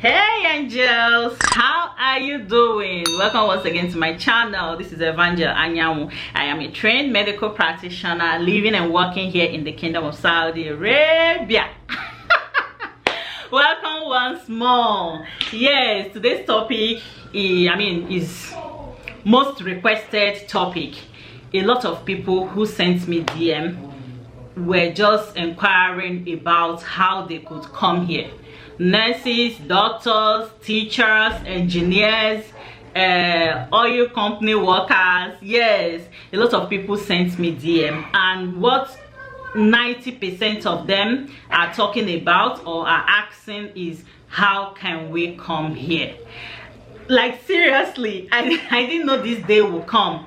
Hey angels, how are you doing? Welcome once again to my channel. This is Evangel Anyanwu. I am a trained medical practitioner living and working here in the Kingdom of Saudi Arabia. Welcome once more. Yes, today's topic is most requested topic. A lot of people who sent me DM were just inquiring about how they could come here. Nurses, doctors, teachers, engineers, oil company workers. Yes, a lot of people sent me DM, and what 90% of them are talking about or are asking is, how can we come here? Like seriously, I didn't know this day would come.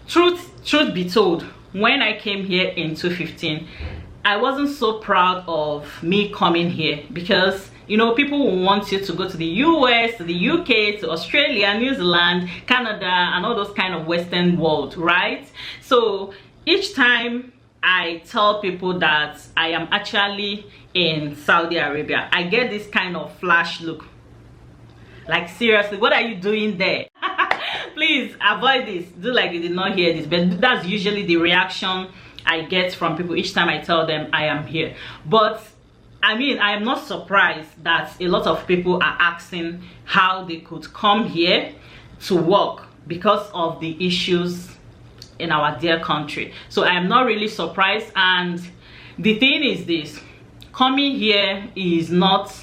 Truth be told, when I came here in 2015, I wasn't so proud of me coming here, because you know, people will want you to go to the US, to the UK, to Australia, New Zealand, Canada, and all those kind of Western world, right? So each time I tell people that I am actually in Saudi Arabia, I get this kind of flash look. Like seriously, what are you doing there? Please avoid this. Do like you did not hear this, but that's usually the reaction I get from people each time I tell them I am here. But I mean, I am not surprised that a lot of people are asking how they could come here to work because of the issues in our dear country. So I am not really surprised. And the thing is this: coming here is not,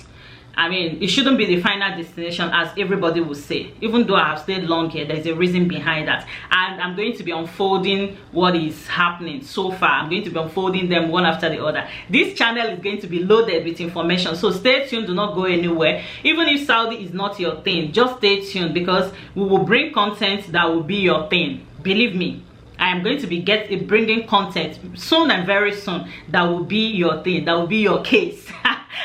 I mean, it shouldn't be the final destination, as everybody will say. Even though I have stayed long here, there's a reason behind that, and I'm going to be unfolding what is happening so far. I'm going to be unfolding them one after the other. This channel is going to be loaded with information, so stay tuned. Do not go anywhere. Even if Saudi is not your thing, just stay tuned, because we will bring content that will be your thing. Believe me, I am going to be bringing content soon, and very soon, that will be your thing, that will be your case.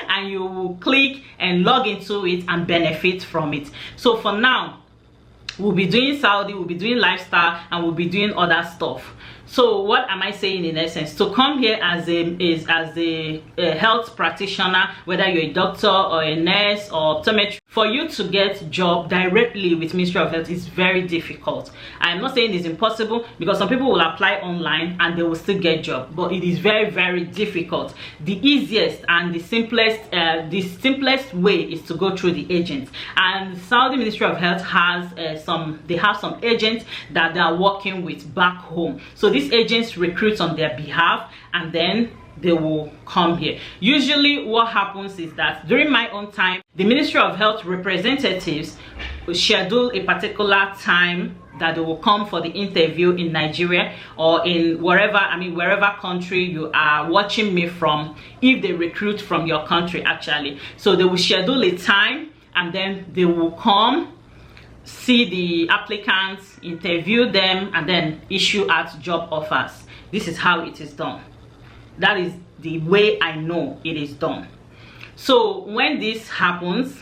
And you will click and log into it and benefit from it. So for now, we'll be doing Saudi, we'll be doing lifestyle, and we'll be doing other stuff. So what am I saying in essence? To come here as a health practitioner, whether you're a doctor or a nurse or optometrist, for you to get job directly with Ministry of Health is very difficult. I'm not saying it's impossible, because some people will apply online and they will still get job, but it is very, very difficult. The easiest and the simplest way is to go through the agents, and Saudi Ministry of Health has some agents that they are working with back home. So these agents recruit on their behalf, and then they will come here. Usually what happens is that during my own time, the Ministry of Health representatives will schedule a particular time that they will come for the interview in Nigeria, or in wherever country you are watching me from, if they recruit from your country actually. So they will schedule a time, and then they will come, see the applicants, interview them, and then issue out job offers. This is how it is done. That is the way I know it is done. So when this happens,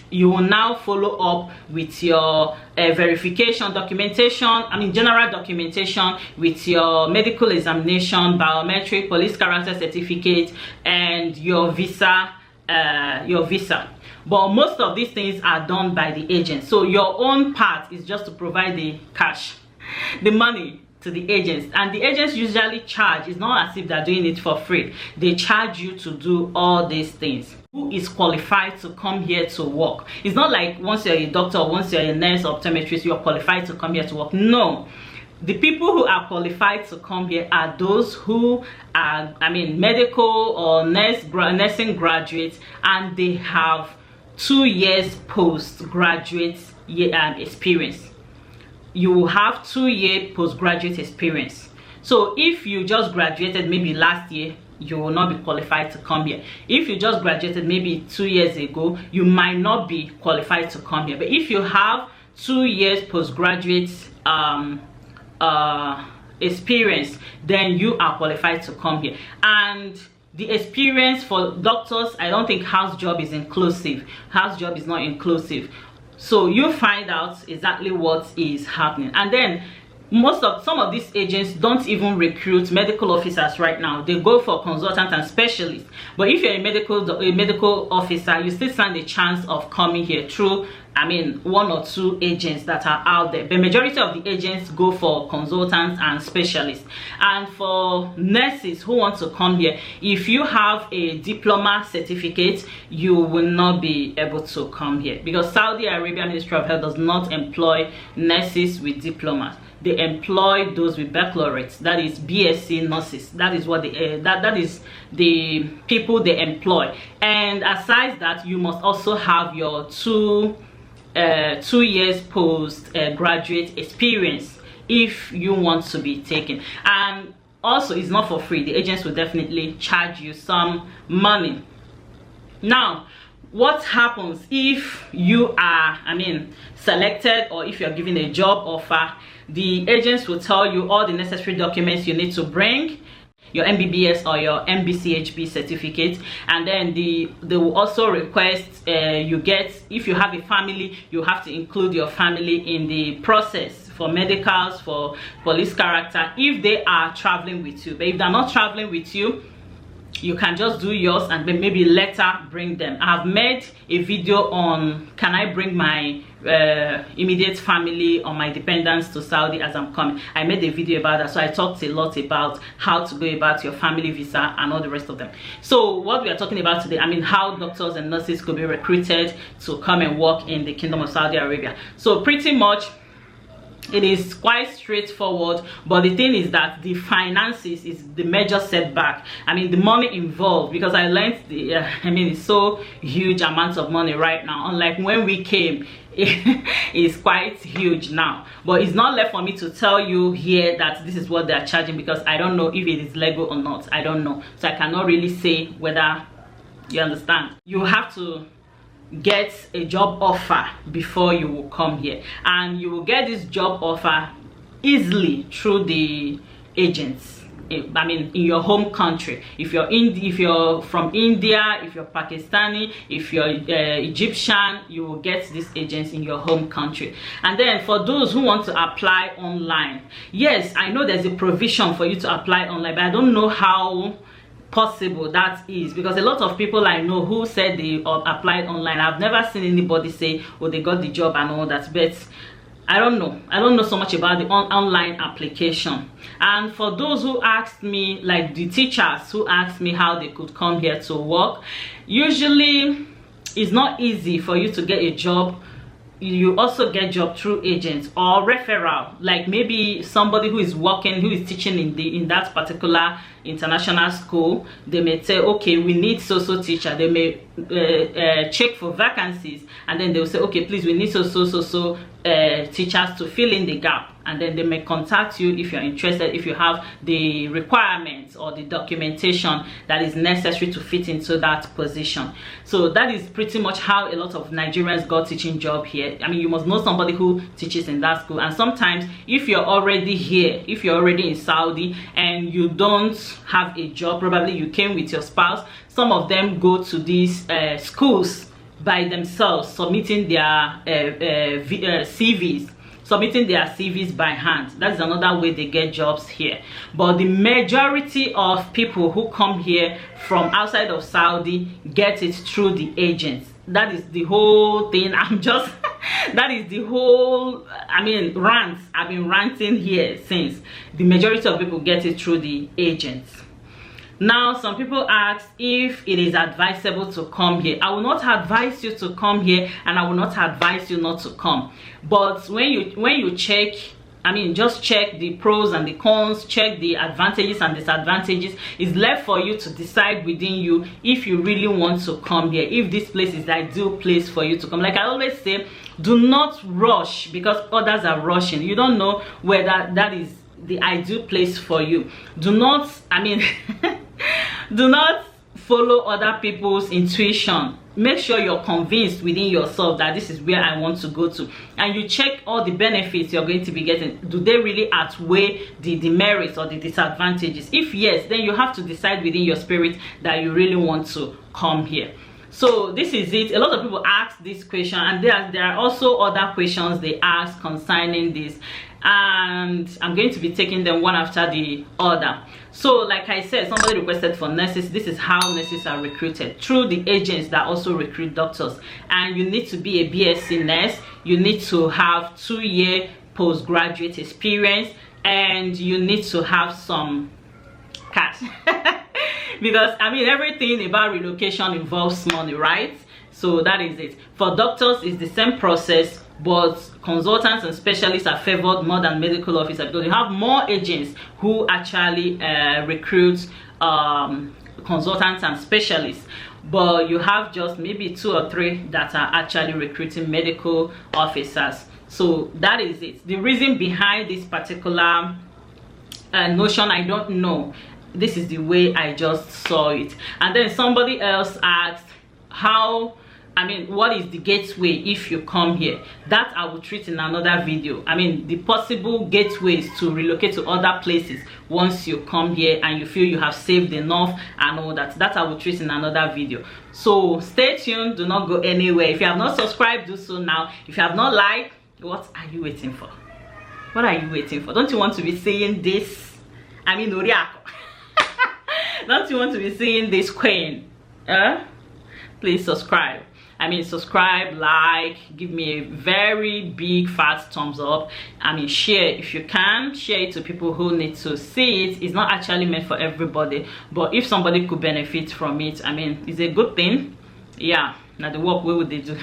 you will now follow up with your verification documentation, general documentation, with your medical examination, biometric, police character certificate, and your visa. But most of these things are done by the agent. So your own part is just to provide the cash, the money, to the agents. And the agents usually charge. It's not as if they're doing it for free. They charge you to do all these things. Who is qualified to come here to work? It's not like once you're a doctor, or once you're a nurse or optometrist, you're qualified to come here to work. No. The people who are qualified to come here are those who are, medical or nursing graduates, and they have 2 years postgraduate experience. You will have 2-year postgraduate experience. So if you just graduated maybe last year, you will not be qualified to come here. If you just graduated maybe 2 years ago, you might not be qualified to come here. But if you have 2 years postgraduate experience, then you are qualified to come here. And the experience for doctors, I don't think house job is inclusive. House job is not inclusive. So you find out exactly what is happening, and then some of these agents don't even recruit medical officers right now. They go for consultants and specialists. But if you're a medical officer, you still stand a chance of coming here through, I mean, 1 or 2 agents that are out there. The majority of the agents go for consultants and specialists. And for nurses who want to come here, if you have a diploma certificate, you will not be able to come here, because Saudi Arabia Ministry of Health does not employ nurses with diplomas. They employ those with baccalaureates, that is BSc nurses. That is what that is the people they employ. And aside that, you must also have your 2 years post graduate experience if you want to be taken. And also, it's not for free. The agents will definitely charge you some money. Now, what happens if you are, I mean, selected, or if you're given a job offer? The agents will tell you all the necessary documents you need to bring, your MBBS or your MBCHB certificate, and then they will also request you get, if you have a family, you have to include your family in the process for medicals, for police character, if they are traveling with you. But if they're not traveling with you, you can just do yours and then maybe later bring them. I have made a video on, can I bring my immediate family or my dependents to Saudi as I'm coming? I made a video about that, so I talked a lot about how to go about your family visa and all the rest of them. So what we are talking about today, I mean, how doctors and nurses could be recruited to come and work in the Kingdom of Saudi Arabia. So pretty much it is quite straightforward, but the thing is that the finances is the major setback. I mean, the money involved, because I learned I mean, it's so huge amounts of money right now. Unlike when we came, it's quite huge now. But it's not left for me to tell you here that this is what they are charging, because I don't know if it is legal or not. I don't know, so I cannot really say whether you understand. You have to get a job offer before you will come here, and you will get this job offer easily through the agents. I mean, in your home country. If you're from India, if you're Pakistani, if you're Egyptian, you will get these agents in your home country. And then for those who want to apply online, yes, I know there's a provision for you to apply online, but I don't know how possible that is, because a lot of people I know who said they applied online, I've never seen anybody say, oh, they got the job and all that. But I don't know so much about the online application. And for those who asked me, like the teachers who asked me how they could come here to work, usually it's not easy for you to get a job. You also get job through agents or referral, like maybe somebody who is working, who is teaching in that particular international school. They may say, okay, we need so teacher. They may check for vacancies, and then they will say, okay, please, we need so teachers to fill in the gap. And then they may contact you if you're interested, if you have the requirements or the documentation that is necessary to fit into that position. So that is pretty much how a lot of Nigerians got teaching job here. I mean, you must know somebody who teaches in that school. And sometimes if you're already here, if you're already in Saudi and you don't have a job, probably you came with your spouse, some of them go to these schools by themselves, submitting their CVs. Submitting their CVs by hand. That's another way they get jobs here. But the majority of people who come here from outside of Saudi get it through the agents. That is the whole thing. That is the whole, I mean, rant. I've been ranting here since. The majority of people get it through the agents. Now, some people ask if it is advisable to come here. I will not advise you to come here, and I will not advise you not to come. But when you check, I mean, just check the pros and the cons, check the advantages and disadvantages. It's left for you to decide within you if you really want to come here, if this place is the ideal place for you to come. Like I always say, do not rush because others are rushing. You don't know whether that is the ideal place for you. Do not, I mean, do not follow other people's intuition. Make sure you're convinced within yourself that this is where I want to go to, and you check all the benefits you're going to be getting. Do they really outweigh the demerits or the disadvantages? If yes, then you have to decide within your spirit that you really want to come here. So this is it. A lot of people ask this question, and there are also other questions they ask concerning this. and I'm going to be taking them one after the other. So like I said, somebody requested for nurses. This is how nurses are recruited, through the agents that also recruit doctors. And you need to be a BSc nurse, you need to have 2-year postgraduate experience, and you need to have some cash. Because I mean, everything about relocation involves money, right? So that is it. For doctors, it's the same process, but consultants and specialists are favored more than medical officers, because you have more agents who actually recruit consultants and specialists, but you have just maybe 2 or 3 that are actually recruiting medical officers. So that is it. The reason behind this particular notion, I don't know. This is the way I just saw it. And then somebody else asked, what is the gateway if you come here? That I will treat in another video. I mean, the possible gateways to relocate to other places once you come here and you feel you have saved enough and all that. That I will treat in another video. So stay tuned, do not go anywhere. If you have not subscribed, do so now. If you have not liked, what are you waiting for? What are you waiting for? Don't you want to be seeing this? I mean, Oriako. Don't you want to be seeing this queen? Please subscribe. I mean, subscribe, like, give me a very big fat thumbs up. I mean, share if you can. Share it to people who need to see it. It's not actually meant for everybody, but if somebody could benefit from it, I mean, it's a good thing. Yeah, now the work, what would they do?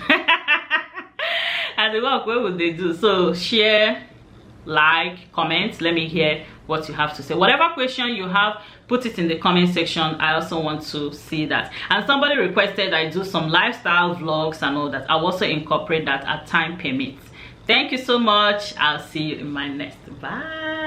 And the work, what would they do? So share, like, comment. Let me hear what you have to say. Whatever question you have, put it in the comment section. I also want to see that. And somebody requested I do some lifestyle vlogs and all that. I'll also incorporate that as time permits. Thank you so much. I'll see you in my next. Bye.